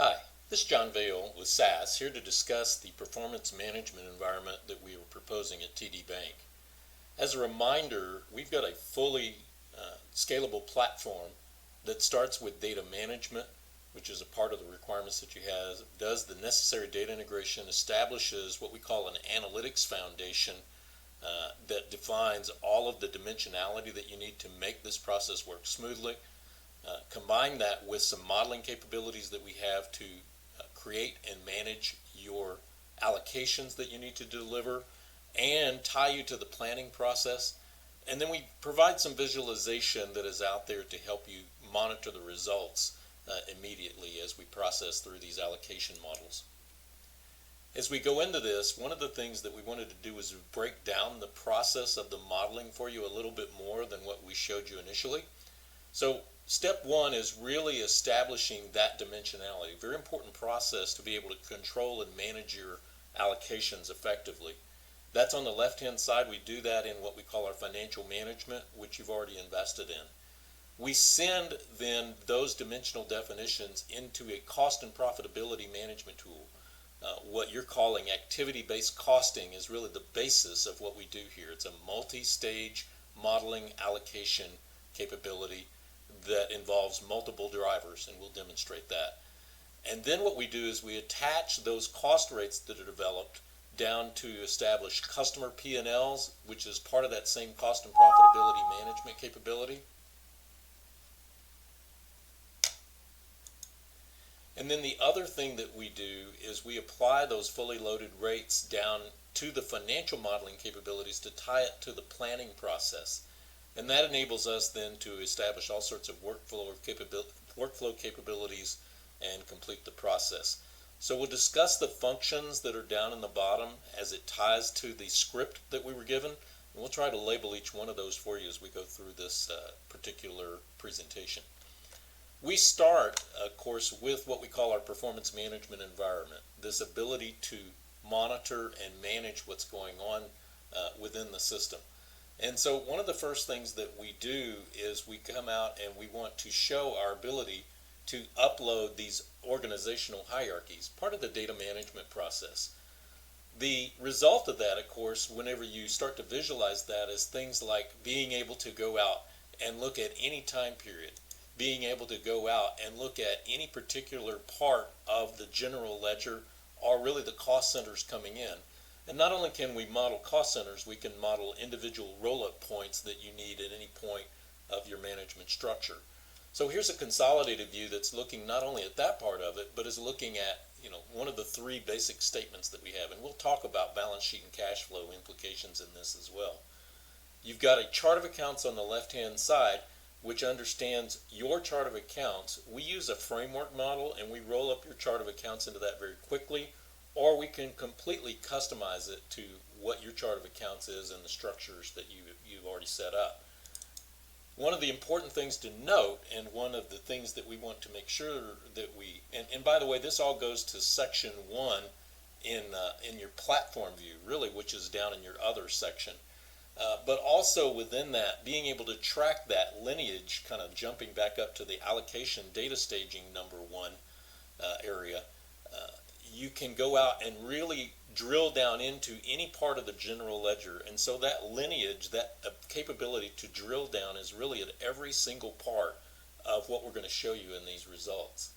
Hi, this is John Vale with SAS, here to discuss the performance management environment that we are proposing at TD Bank. As a reminder, we've got a fully scalable platform that starts with data management, which is a part of the requirements that you have, does the necessary data integration, establishes what we call an analytics foundation that defines all of the dimensionality that you need to make this process work smoothly. Combine that with some modeling capabilities that we have to create and manage your allocations that you need to deliver and tie you to the planning process. And then we provide some visualization that is out there to help you monitor the results immediately as we process through these allocation models. As we go into this, one of the things that we wanted to do was break down the process of the modeling for you a little bit more than what we showed you initially. So step one is really establishing that dimensionality. Very important process to be able to control and manage your allocations effectively. That's on the left-hand side. We do that in what we call our financial management, which you've already invested in. We send then those dimensional definitions into a cost and profitability management tool. What you're calling activity-based costing is really the basis of what we do here. It's a multi-stage modeling allocation capability that involves multiple drivers, and we'll demonstrate that. And then what we do is we attach those cost rates that are developed down to establish customer P&Ls, which is part of that same cost and profitability management capability. And then the other thing that we do is we apply those fully loaded rates down to the financial modeling capabilities to tie it to the planning process. And that enables us then to establish all sorts of workflow capabilities and complete the process. So we'll discuss the functions that are down in the bottom as it ties to the script that we were given. And we'll try to label each one of those for you as we go through this particular presentation. We start, of course, with what we call our performance management environment, this ability to monitor and manage what's going on within the system. And so one of the first things that we do is we come out and we want to show our ability to upload these organizational hierarchies, part of the data management process. The result of that, of course, whenever you start to visualize that, is things like being able to go out and look at any time period, being able to go out and look at any particular part of the general ledger or really the cost centers coming in. And not only can we model cost centers, we can model individual roll-up points that you need at any point of your management structure. So here's a consolidated view that's looking not only at that part of it, but is looking at one of the three basic statements that we have. And we'll talk about balance sheet and cash flow implications in this as well. You've got a chart of accounts on the left-hand side, which understands your chart of accounts. We use a framework model, and we roll up your chart of accounts into that very quickly. Or we can completely customize it to what your chart of accounts is and the structures that you've already set up. One of the important things to note, and one of the things that we want to make sure that and by the way, this all goes to section 1 in your platform view, really, which is down in your other section. But also within that, being able to track that lineage, kind of jumping back up to the allocation data staging number 1 area. You can go out and really drill down into any part of the general ledger. And so that lineage, that capability to drill down is really at every single part of what we're going to show you in these results.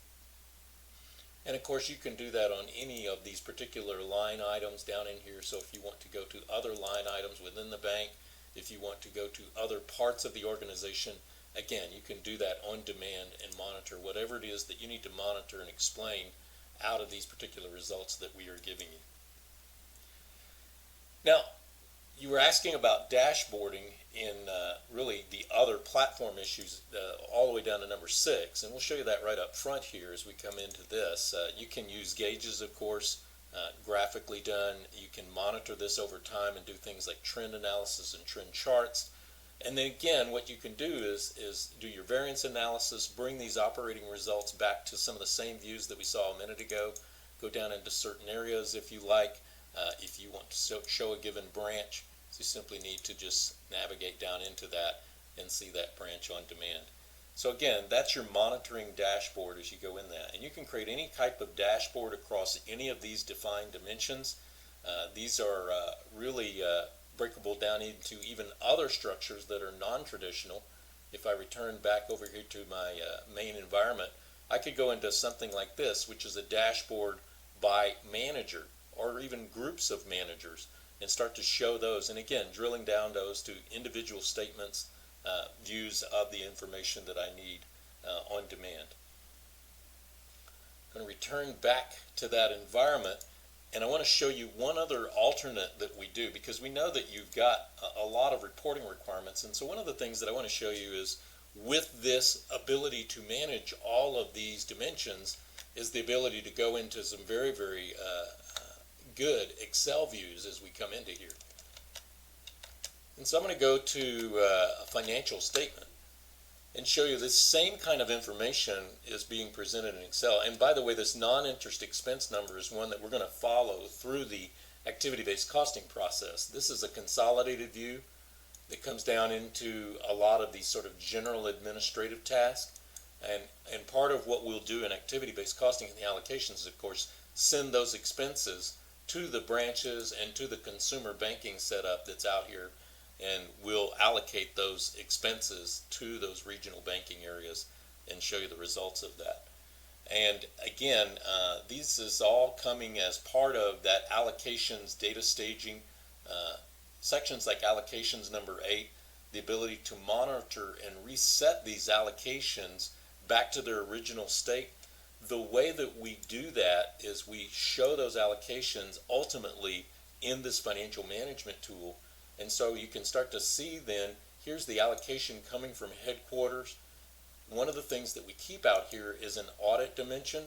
And of course you can do that on any of these particular line items down in here. So if you want to go to other line items within the bank, if you want to go to other parts of the organization, again, you can do that on demand and monitor whatever it is that you need to monitor and explain out of these particular results that we are giving you. Now, you were asking about dashboarding in really the other platform issues all the way down to number 6, and we'll show you that right up front here as we come into this. You can use gauges, of course, graphically done. You can monitor this over time and do things like trend analysis and trend charts. And then again, what you can do is do your variance analysis, bring these operating results back to some of the same views that we saw a minute ago, go down into certain areas if you like. If you want to show a given branch, so you simply need to just navigate down into that and see that branch on demand. So again, that's your monitoring dashboard as you go in that. And you can create any type of dashboard across any of these defined dimensions. These are really breakable down into even other structures that are non-traditional. If I return back over here to my main environment, I could go into something like this, which is a dashboard by manager or even groups of managers, and start to show those. And again, drilling down those to individual statements, views of the information that I need on demand. I'm going to return back to that environment, and I want to show you one other alternate that we do, because we know that you've got a lot of reporting requirements. And so one of the things that I want to show you is, with this ability to manage all of these dimensions, is the ability to go into some very, very good Excel views as we come into here. And so I'm going to go to a financial statement and show you this same kind of information is being presented in Excel. And by the way, this non-interest expense number is one that we're going to follow through the activity-based costing process. This is a consolidated view that comes down into a lot of these sort of general administrative tasks. And part of what we'll do in activity-based costing and the allocations is, of course, send those expenses to the branches and to the consumer banking setup that's out here, and we'll allocate those expenses to those regional banking areas and show you the results of that. And again, this is all coming as part of that allocations data staging. Sections like allocations number 8, the ability to monitor and reset these allocations back to their original state. The way that we do that is we show those allocations ultimately in this financial management tool. And so you can start to see then, here's the allocation coming from headquarters. One of the things that we keep out here is an audit dimension,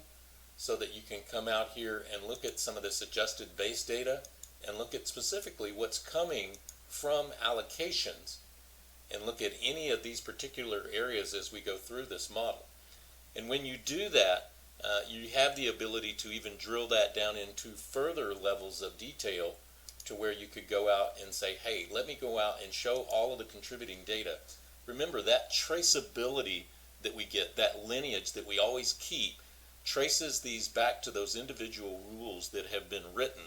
so that you can come out here and look at some of this adjusted base data and look at specifically what's coming from allocations, and look at any of these particular areas as we go through this model. And when you do that, you have the ability to even drill that down into further levels of detail, to where you could go out and say, hey, let me go out and show all of the contributing data. Remember, that traceability that we get, that lineage that we always keep, traces these back to those individual rules that have been written,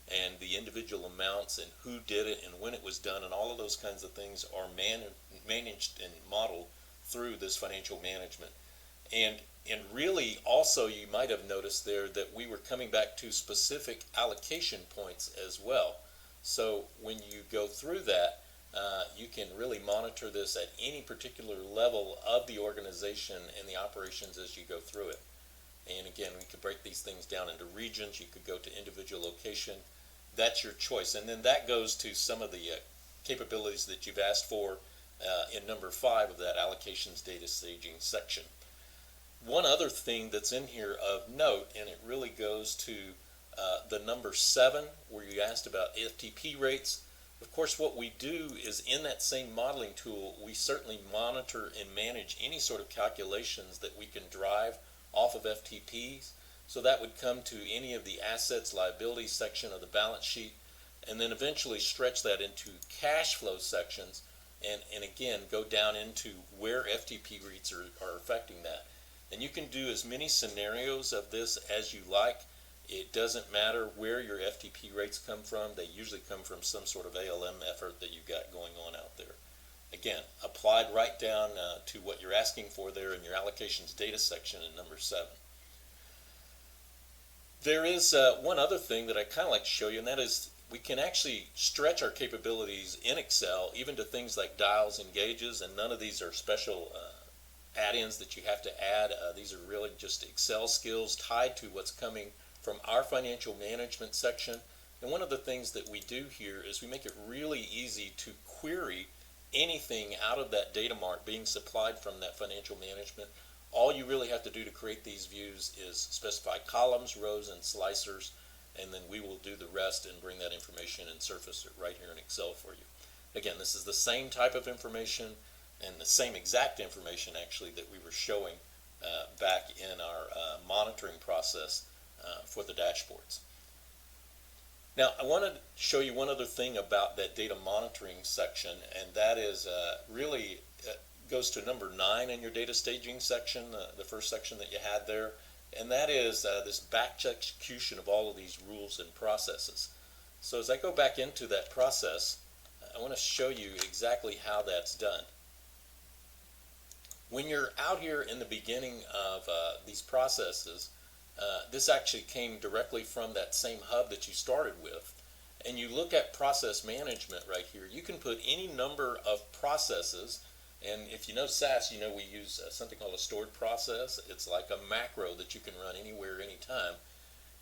and the individual amounts and who did it and when it was done, and all of those kinds of things are managed and modeled through this financial management. And really also, you might have noticed there that we were coming back to specific allocation points as well. So when you go through that, you can really monitor this at any particular level of the organization and the operations as you go through it. And again, we could break these things down into regions. You could go to individual location. That's your choice. And then that goes to some of the capabilities that you've asked for in number 5 of that allocations data staging section. One other thing that's in here of note, and it really goes to the number 7, where you asked about FTP rates. Of course, what we do is, in that same modeling tool, we certainly monitor and manage any sort of calculations that we can drive off of FTPs. So that would come to any of the assets, liabilities section of the balance sheet, and then eventually stretch that into cash flow sections, and again go down into where FTP rates are affecting that. And you can do as many scenarios of this as you like. It doesn't matter where your FTP rates come from. They usually come from some sort of ALM effort that you've got going on out there. Again, applied right down to what you're asking for there in your allocations data section in number 7. There is one other thing that I kind of like to show you, and that is we can actually stretch our capabilities in Excel even to things like dials and gauges, and none of these are special add-ins that you have to add. These are really just Excel skills tied to what's coming from our financial management section. And one of the things that we do here is we make it really easy to query anything out of that data mart being supplied from that financial management. All you really have to do to create these views is specify columns, rows, and slicers, and then we will do the rest and bring that information and surface it right here in Excel for you. Again, this is the same type of information and the same exact information actually that we were showing back in our monitoring process for the dashboards. Now, I want to show you one other thing about that data monitoring section, and that is really goes to number 9 in your data staging section, the first section that you had there, and that is this batch execution of all of these rules and processes. So as I go back into that process, I want to show you exactly how that's done. When you're out here in the beginning of these processes, this actually came directly from that same hub that you started with. And you look at process management right here. You can put any number of processes, and if you know SAS, you know we use something called a stored process. It's like a macro that you can run anywhere, anytime.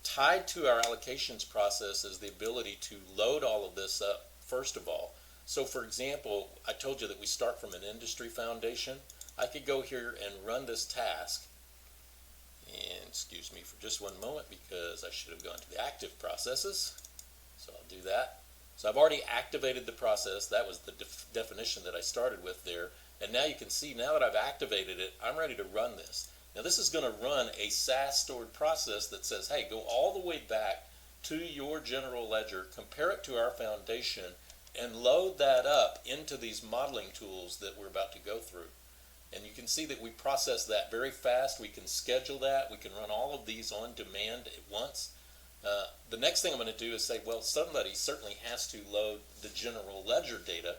Tied to our allocations process is the ability to load all of this up, first of all. So for example, I told you that we start from an industry foundation. I could go here and run this task, and excuse me for just one moment because I should have gone to the active processes. So I'll do that. So I've already activated the process. That was the definition that I started with there. And now you can see, now that I've activated it, I'm ready to run this. Now this is going to run a SAS stored process that says, hey, go all the way back to your general ledger, compare it to our foundation, and load that up into these modeling tools that we're about to go through. And you can see that we process that very fast. We can schedule that. We can run all of these on demand at once. The next thing I'm going to do is say, well, somebody certainly has to load the general ledger data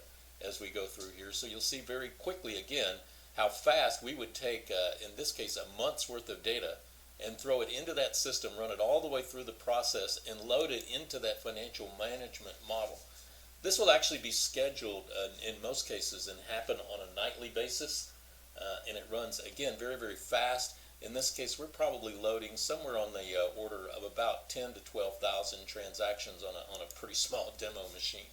as we go through here. So you'll see very quickly again how fast we would take, in this case, a month's worth of data and throw it into that system, run it all the way through the process, and load it into that financial management model. This will actually be scheduled in most cases and happen on a nightly basis, and it runs, again, very, very fast. In this case, we're probably loading somewhere on the order of about 10 to 12,000 transactions on a pretty small demo machine.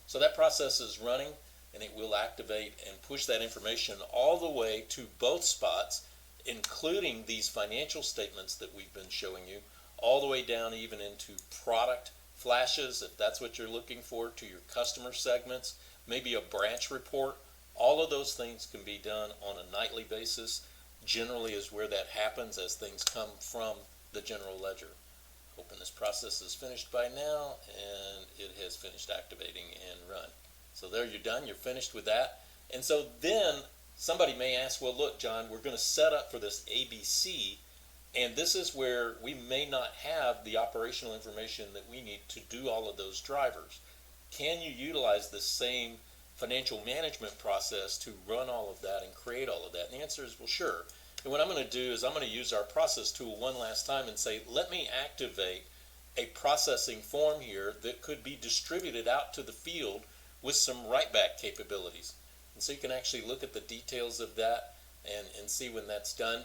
So that process is running, and it will activate and push that information all the way to both spots, including these financial statements that we've been showing you, all the way down even into product flashes, if that's what you're looking for, to your customer segments, maybe a branch report. All of those things can be done on a nightly basis. Generally is where that happens as things come from the general ledger. Hoping this process is finished by now, and it has finished activating and run. So there, you're done, you're finished with that. And so then somebody may ask, well, look, John, we're going to set up for this ABC, and this is where we may not have the operational information that we need to do all of those drivers. Can you utilize the same financial management process to run all of that and create all of that? And the answer is, well, sure. And what I'm going to do is I'm going to use our process tool one last time and say, let me activate a processing form here that could be distributed out to the field with some write-back capabilities. And so you can actually look at the details of that and see when that's done.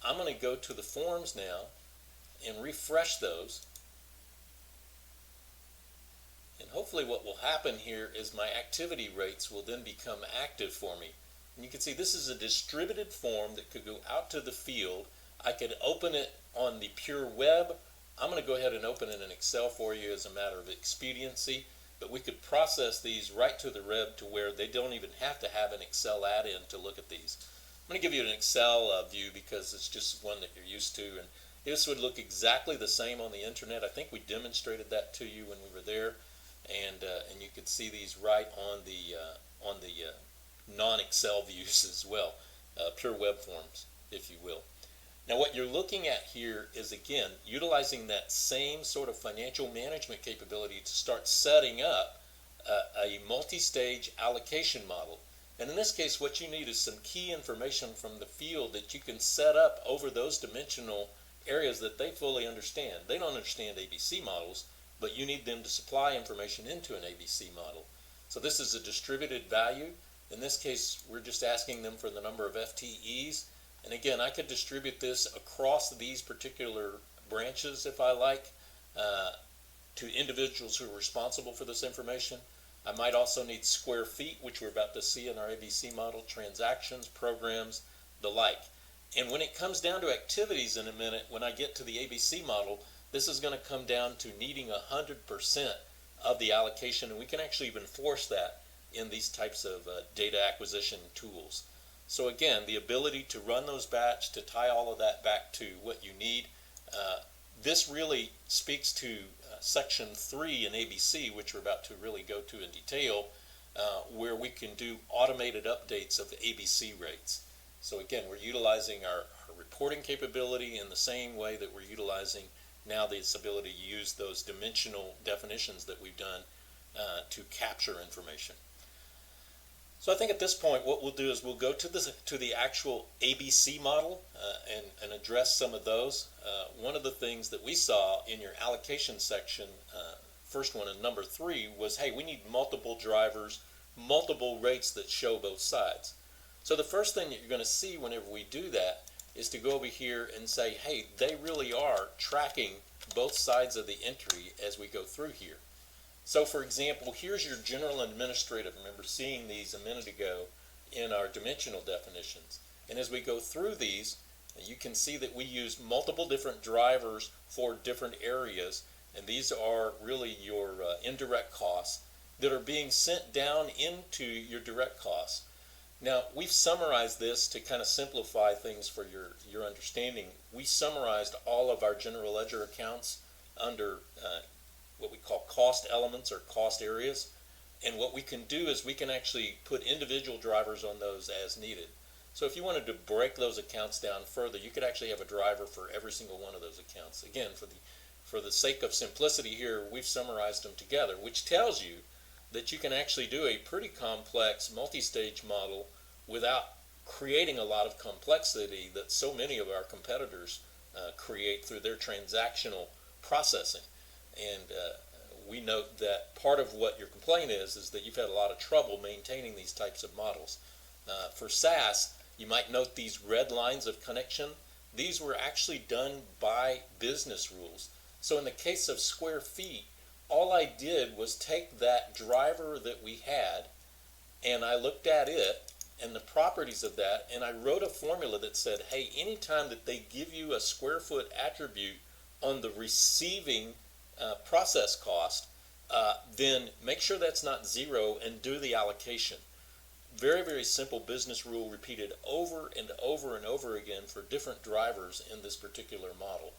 I'm going to go to the forms now and refresh those. And hopefully what will happen here is my activity rates will then become active for me. And you can see this is a distributed form that could go out to the field. I could open it on the pure web. I'm going to go ahead and open it in Excel for you as a matter of expediency. But we could process these right to the web to where they don't even have to have an Excel add-in to look at these. I'm going to give you an Excel view because it's just one that you're used to. And this would look exactly the same on the internet. I think we demonstrated that to you when we were there. And you could see these right on the non-Excel views as well, pure web forms, if you will. Now what you're looking at here is, again, utilizing that same sort of financial management capability to start setting up a multi-stage allocation model. And in this case, what you need is some key information from the field that you can set up over those dimensional areas that they fully understand. They don't understand ABC models, but you need them to supply information into an ABC model. So this is a distributed value. In this case, we're just asking them for the number of FTEs. And again, I could distribute this across these particular branches if I like, to individuals who are responsible for this information. I might also need square feet, which we're about to see in our ABC model, transactions, programs, the like. And when it comes down to activities in a minute, when I get to the ABC model, this is going to come down to needing 100% of the allocation, and we can actually even force that in these types of data acquisition tools. So again, the ability to run those batch, to tie all of that back to what you need, this really speaks to section 3 in ABC, which we're about to really go to in detail. where we can do automated updates of the ABC rates. So again, we're utilizing our reporting capability in the same way that we're utilizing now this ability to use those dimensional definitions that we've done to capture information. So I think at this point what we'll do is we'll go to the actual ABC model and address some of those. One of the things that we saw in your allocation section, first one in number 3, was, hey, we need multiple drivers, multiple rates that show both sides. So the first thing that you're going to see whenever we do that is to go over here and say, hey, they really are tracking both sides of the entry as we go through here. So for example, here's your general and administrative. Remember seeing these a minute ago in our dimensional definitions. And as we go through these, you can see that we use multiple different drivers for different areas. And these are really your indirect costs that are being sent down into your direct costs. Now, we've summarized this to kind of simplify things for your understanding. We summarized all of our general ledger accounts under what we call cost elements or cost areas. And what we can do is we can actually put individual drivers on those as needed. So if you wanted to break those accounts down further, you could actually have a driver for every single one of those accounts. Again, for the sake of simplicity here, we've summarized them together, which tells you that you can actually do a pretty complex multi-stage model without creating a lot of complexity that so many of our competitors create through their transactional processing. And we note that part of what your complaint is that you've had a lot of trouble maintaining these types of models. For SAS, you might note these red lines of connection. These were actually done by business rules. So in the case of square feet, all I did was take that driver that we had and I looked at it and the properties of that, and I wrote a formula that said, hey, anytime that they give you a square foot attribute on the receiving process cost, then make sure that's not 0 and do the allocation. Very, very simple business rule repeated over and over and over again for different drivers in this particular model.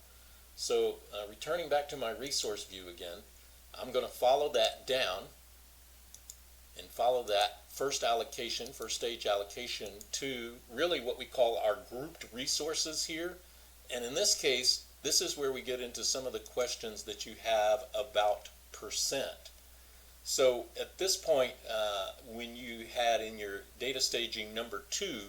So returning back to my resource view again, I'm going to follow that down and follow that first stage allocation to really what we call our grouped resources here. And in this case, this is where we get into some of the questions that you have about percent. So at this point, when you had in your data staging number 2,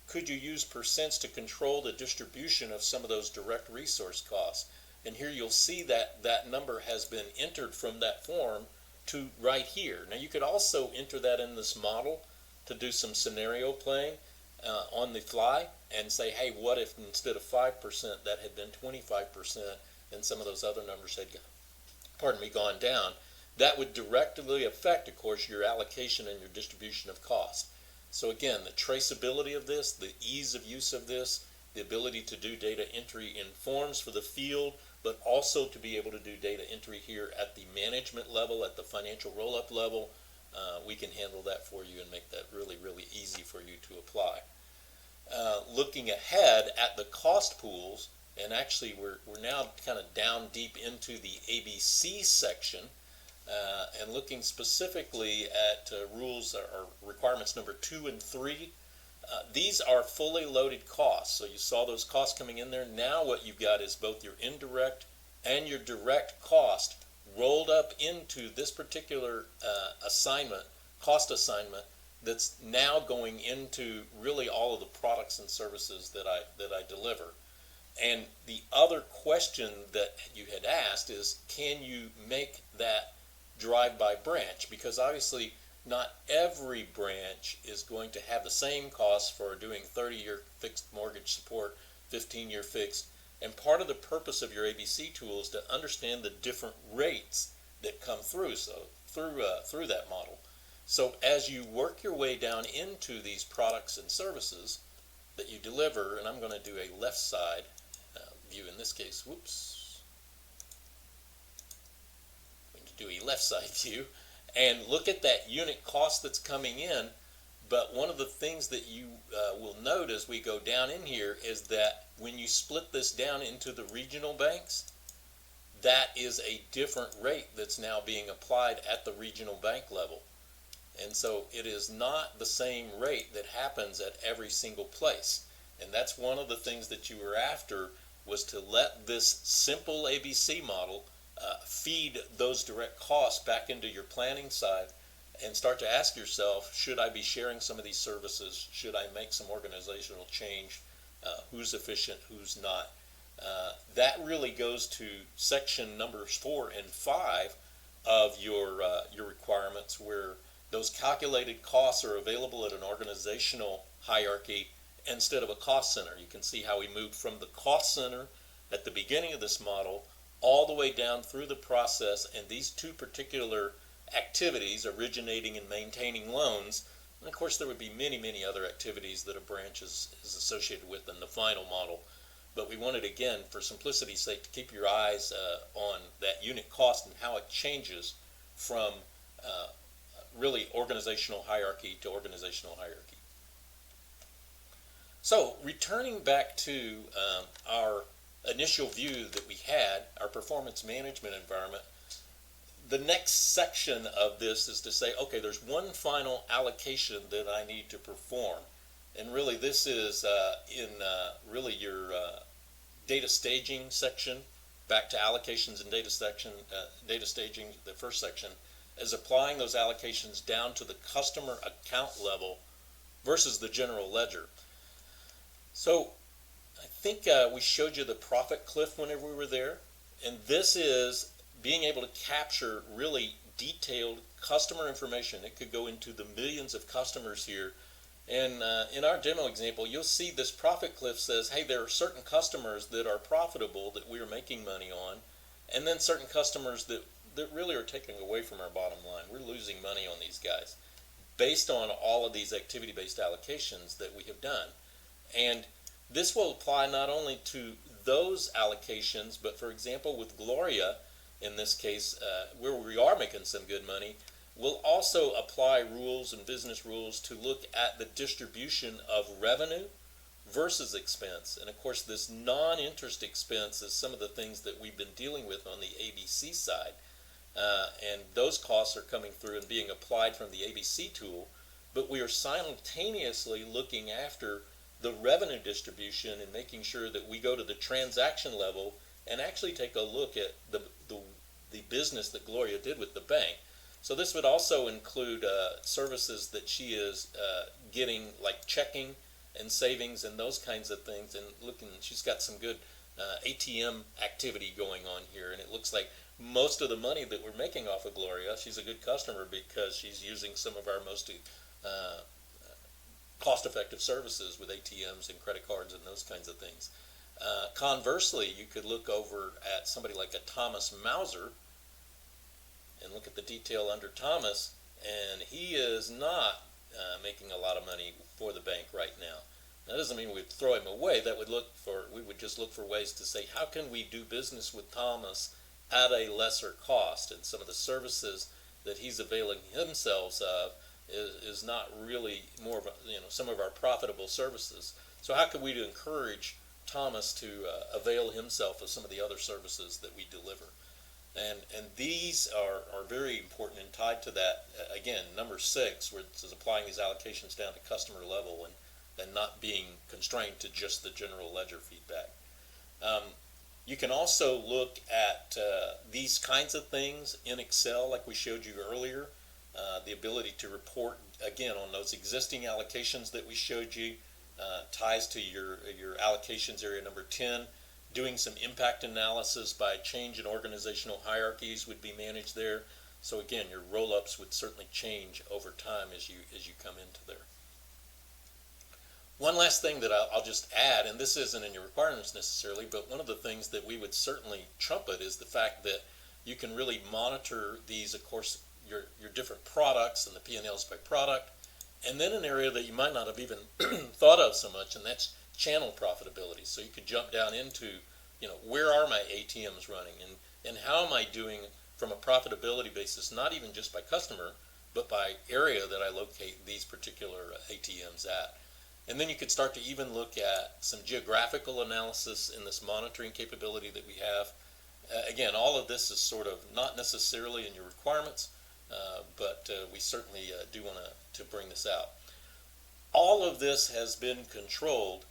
could you use percents to control the distribution of some of those direct resource costs? And here you'll see that that number has been entered from that form to right here. Now you could also enter that in this model to do some scenario playing on the fly and say, hey, what if instead of 5% that had been 25% and some of those other numbers had gone down. That would directly affect, of course, your allocation and your distribution of cost. So again, the traceability of this, the ease of use of this, the ability to do data entry in forms for the field, but also to be able to do data entry here at the management level, at the financial roll-up level, we can handle that for you and make that really, really easy for you to apply. Looking ahead at the cost pools, and actually we're now kind of down deep into the ABC section, and looking specifically at rules or requirements number 2 and 3. These are fully loaded costs. So you saw those costs coming in there. Now what you've got is both your indirect and your direct cost rolled up into this particular cost assignment that's now going into really all of the products and services that I deliver. And the other question that you had asked is, can you make that drive by branch? Because obviously not every branch is going to have the same cost for doing 30-year fixed mortgage support, 15-year fixed. And part of the purpose of your ABC tool is to understand the different rates that come through through that model. So as you work your way down into these products and services that you deliver, and I'm going to do a left side view in this case. Whoops. I'm going to do a left side view and look at that unit cost that's coming in. But one of the things that you will note as we go down in here is that when you split this down into the regional banks, that is a different rate that's now being applied at the regional bank level. And so it is not the same rate that happens at every single place. And that's one of the things that you were after, was to let this simple ABC model feed those direct costs back into your planning side and start to ask yourself, should I be sharing some of these services? Should I make some organizational change? Who's efficient, who's not? That really goes to section numbers 4 and 5 of your requirements, where those calculated costs are available at an organizational hierarchy instead of a cost center. You can see how we moved from the cost center at the beginning of this model all the way down through the process, and these two particular activities, originating and maintaining loans, and of course there would be many other activities that a branch is associated with in the final model. But we wanted, again, for simplicity's sake, to keep your eyes on that unit cost and how it changes from really organizational hierarchy to organizational hierarchy. So returning back to our initial view that we had, our performance management environment, the next section of this is to say, okay, there's one final allocation that I need to perform. And really this is in really your data staging section, back to allocations and data staging, the first section, is applying those allocations down to the customer account level versus the general ledger. So I think we showed you the profit cliff whenever we were there, and this is being able to capture really detailed customer information. It could go into the millions of customers here. And in our demo example, you'll see this profit cliff says, hey, there are certain customers that are profitable that we are making money on, and then certain customers that really are taking away from our bottom line. We're losing money on these guys based on all of these activity-based allocations that we have done. And this will apply not only to those allocations, but for example with Gloria, in this case, where we are making some good money, we'll also apply rules and business rules to look at the distribution of revenue versus expense. And of course this non-interest expense is some of the things that we've been dealing with on the ABC side. And those costs are coming through and being applied from the ABC tool, but we are simultaneously looking after the revenue distribution and making sure that we go to the transaction level and actually take a look at the business that Gloria did with the bank. So this would also include services that she is getting, like checking and savings and those kinds of things. And she's got some good ATM activity going on here, and it looks like most of the money that we're making off of Gloria, she's a good customer because she's using some of our most cost-effective services with ATMs and credit cards and those kinds of things. Conversely, you could look over at somebody like a Thomas Mauser and look at the detail under Thomas, and he is not making a lot of money for the bank right now. That doesn't mean we'd throw him away. We would just look for ways to say, how can we do business with Thomas at a lesser cost? And some of the services that he's availing himself of is not really more of some of our profitable services. So how can we encourage Thomas to avail himself of some of the other services that we deliver? And these are very important and tied to that, again, number 6, where it says applying these allocations down to customer level and not being constrained to just the general ledger feedback. You can also look at these kinds of things in Excel like we showed you earlier. The ability to report, again, on those existing allocations that we showed you, ties to your allocations area number 10. Doing some impact analysis by change in organizational hierarchies would be managed there. So again, your roll-ups would certainly change over time as you come into there. One last thing that I'll just add, and this isn't in your requirements necessarily, but one of the things that we would certainly trumpet is the fact that you can really monitor these, of course, your different products and the P&Ls by product, and then an area that you might not have even thought of so much, and that's channel profitability. So you could jump down into, where are my ATMs running, and how am I doing from a profitability basis, not even just by customer, but by area that I locate these particular ATMs at. And then you could start to even look at some geographical analysis in this monitoring capability that we have. Again, all of this is sort of not necessarily in your requirements, but we certainly do want to bring this out. All of this has been controlled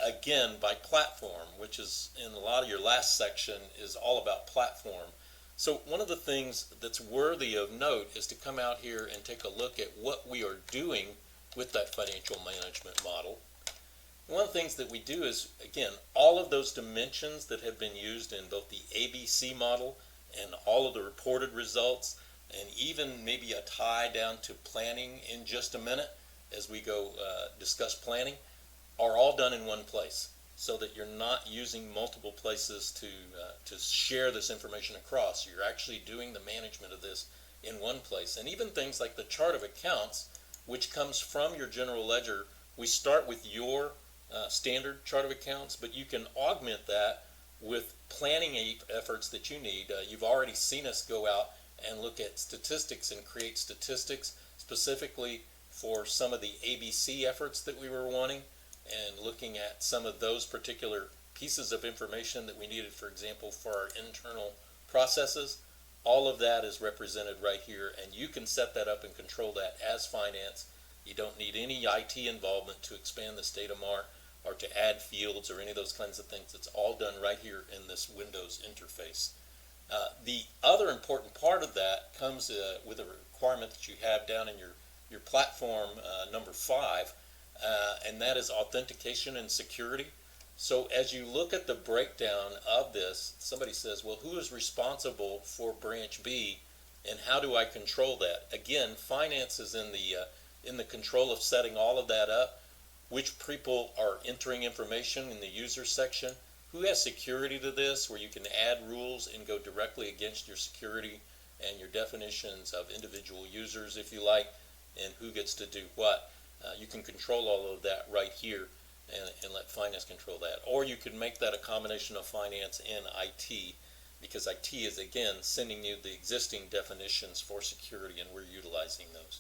again by platform, which is in a lot of your last section is all about platform. So one of the things that's worthy of note is to come out here and take a look at what we are doing with that financial management model. One of the things that we do is, again, all of those dimensions that have been used in both the ABC model and all of the reported results, and even maybe a tie down to planning in just a minute as we go discuss planning, are all done in one place, so that you're not using multiple places to share this information across. You're actually doing the management of this in one place. And even things like the chart of accounts, which comes from your general ledger, we start with your standard chart of accounts, but you can augment that with planning efforts that you need. You've already seen us go out and look at statistics and create statistics specifically for some of the ABC efforts that we were wanting, and looking at some of those particular pieces of information that we needed, for example, for our internal processes. All of that is represented right here, and you can set that up and control that as finance. You don't need any IT involvement to expand this data mart or to add fields or any of those kinds of things. It's all done right here in this Windows interface. The other important part of that comes with a requirement that you have down in your platform number 5, and that is authentication and security. So as you look at the breakdown of this, somebody says, well, who is responsible for branch B and how do I control that? Again, finance is in the control of setting all of that up. Which people are entering information in the user section? Who has security to this, where you can add rules and go directly against your security and your definitions of individual users, if you like, and who gets to do what. You can control all of that right here and let finance control that. Or you could make that a combination of finance and IT, because IT is, again, sending you the existing definitions for security, and we're utilizing those.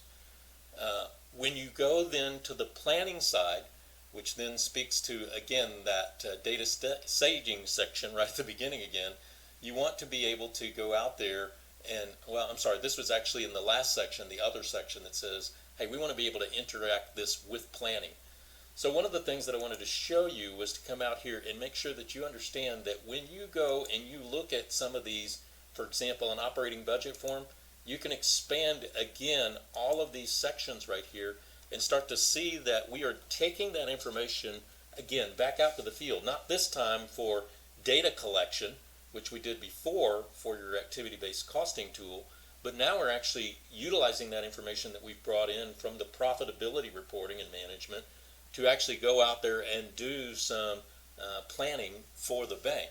When you go then to the planning side, which then speaks to, again, that data staging section right at the beginning again, you want to be able to go out there and, well, I'm sorry, this was actually in the last section, the other section that says, hey, we want to be able to interact this with planning. So one of the things that I wanted to show you was to come out here and make sure that you understand that when you go and you look at some of these, for example, an operating budget form, you can expand, again, all of these sections right here and start to see that we are taking that information, again, back out to the field. Not this time for data collection, which we did before for your activity-based costing tool, but now we're actually utilizing that information that we've brought in from the profitability reporting and management to actually go out there and do some planning for the bank.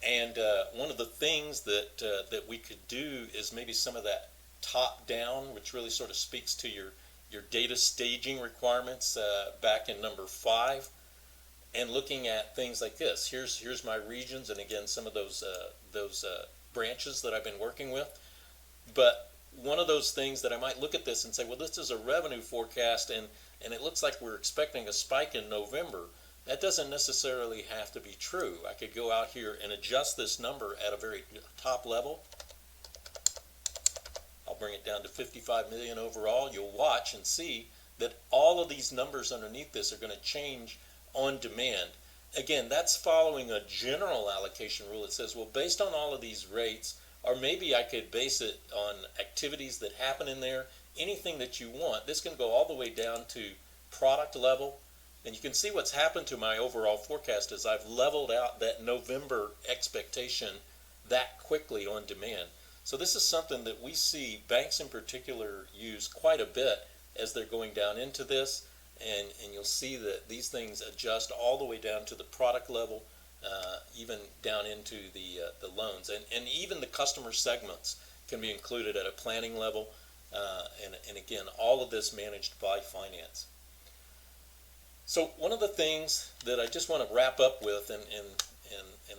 And one of the things that we could do is maybe some of that top down, which really sort of speaks to your data staging requirements back in number 5, and looking at things like this. Here's my regions, and again, some of those branches that I've been working with. But one of those things that I might look at this and say, well, this is a revenue forecast, and it looks like we're expecting a spike in November. That doesn't necessarily have to be true. I could go out here and adjust this number at a very top level. I'll bring it down to 55 million overall. You'll watch and see that all of these numbers underneath this are going to change on demand. Again, that's following a general allocation rule. It says, well, based on all of these rates, or maybe I could base it on activities that happen in there, anything that you want. This can go all the way down to product level. And you can see what's happened to my overall forecast is I've leveled out that November expectation that quickly on demand. So this is something that we see banks in particular use quite a bit as they're going down into this. And you'll see that these things adjust all the way down to the product level, even down into the loans. And even the customer segments can be included at a planning level. And again, all of this managed by finance. So one of the things that I just want to wrap up with, and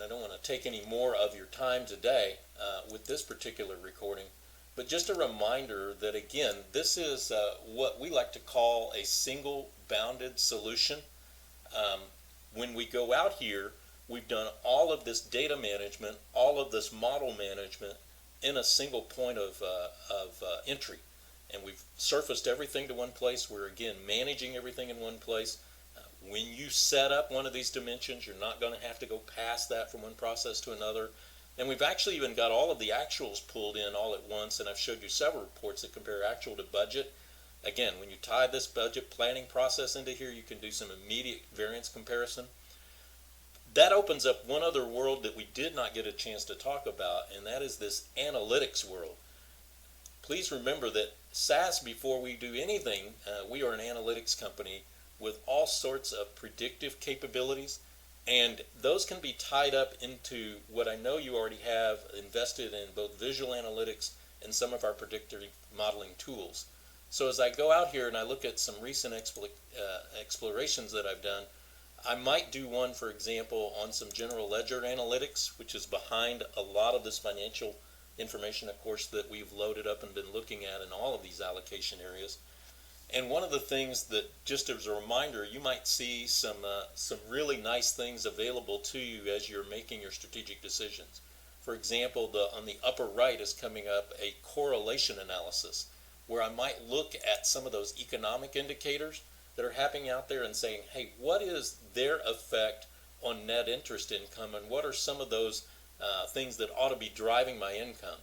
I don't want to take any more of your time today with this particular recording, but just a reminder that, again, this is what we like to call a single bounded solution. When we go out here, we've done all of this data management, all of this model management, in a single point of entry. And we've surfaced everything to one place. We're, again, managing everything in one place. When you set up one of these dimensions, you're not going to have to go past that from one process to another. And we've actually even got all of the actuals pulled in all at once, and I've showed you several reports that compare actual to budget. Again, when you tie this budget planning process into here, you can do some immediate variance comparison. That opens up one other world that we did not get a chance to talk about, and that is this analytics world. Please remember that SAS, before we do anything, we are an analytics company with all sorts of predictive capabilities, and those can be tied up into what I know you already have invested in, both visual analytics and some of our predictive modeling tools. So as I go out here and I look at some recent explorations that I've done, I might do one, for example, on some general ledger analytics, which is behind a lot of this financial information, of course, that we've loaded up and been looking at in all of these allocation areas. And one of the things that, just as a reminder, you might see some really nice things available to you as you're making your strategic decisions. For example, on the upper right is coming up a correlation analysis, where I might look at some of those economic indicators that are happening out there and saying, hey, what is their effect on net interest income, and what are some of those things that ought to be driving my income?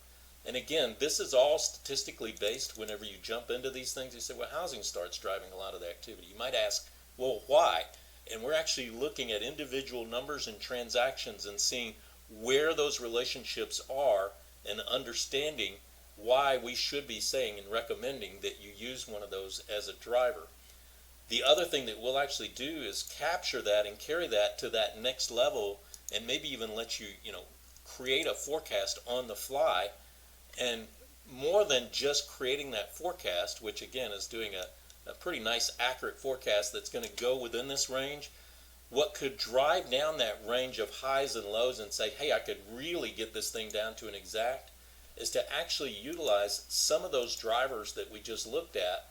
And again, this is all statistically based. Whenever you jump into these things, you say, well, housing starts driving a lot of the activity. You might ask, well, why? And we're actually looking at individual numbers and transactions and seeing where those relationships are and understanding why we should be saying and recommending that you use one of those as a driver. The other thing that we'll actually do is capture that and carry that to that next level, and maybe even let you, create a forecast on the fly. And more than just creating that forecast, which again is doing a pretty nice accurate forecast that's going to go within this range, what could drive down that range of highs and lows and say, hey, I could really get this thing down to an exact, is to actually utilize some of those drivers that we just looked at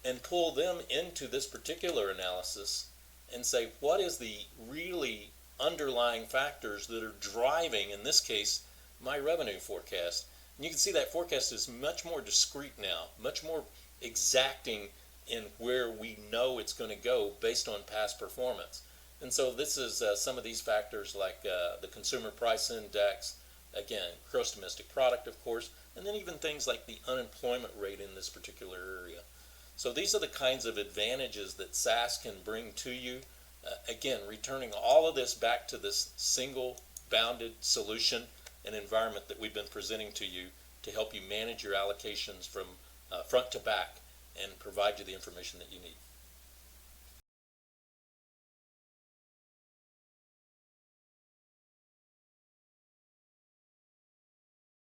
and pull them into this particular analysis and say, what is the really underlying factors that are driving, in this case, my revenue forecast? And you can see that forecast is much more discrete now, much more exacting in where we know it's going to go based on past performance. And so this is some of these factors like the consumer price index, again, gross domestic product, of course, and then even things like the unemployment rate in this particular area. So these are the kinds of advantages that SAS can bring to you. Again, returning all of this back to this single bounded solution and environment that we've been presenting to you to help you manage your allocations from front to back and provide you the information that you need.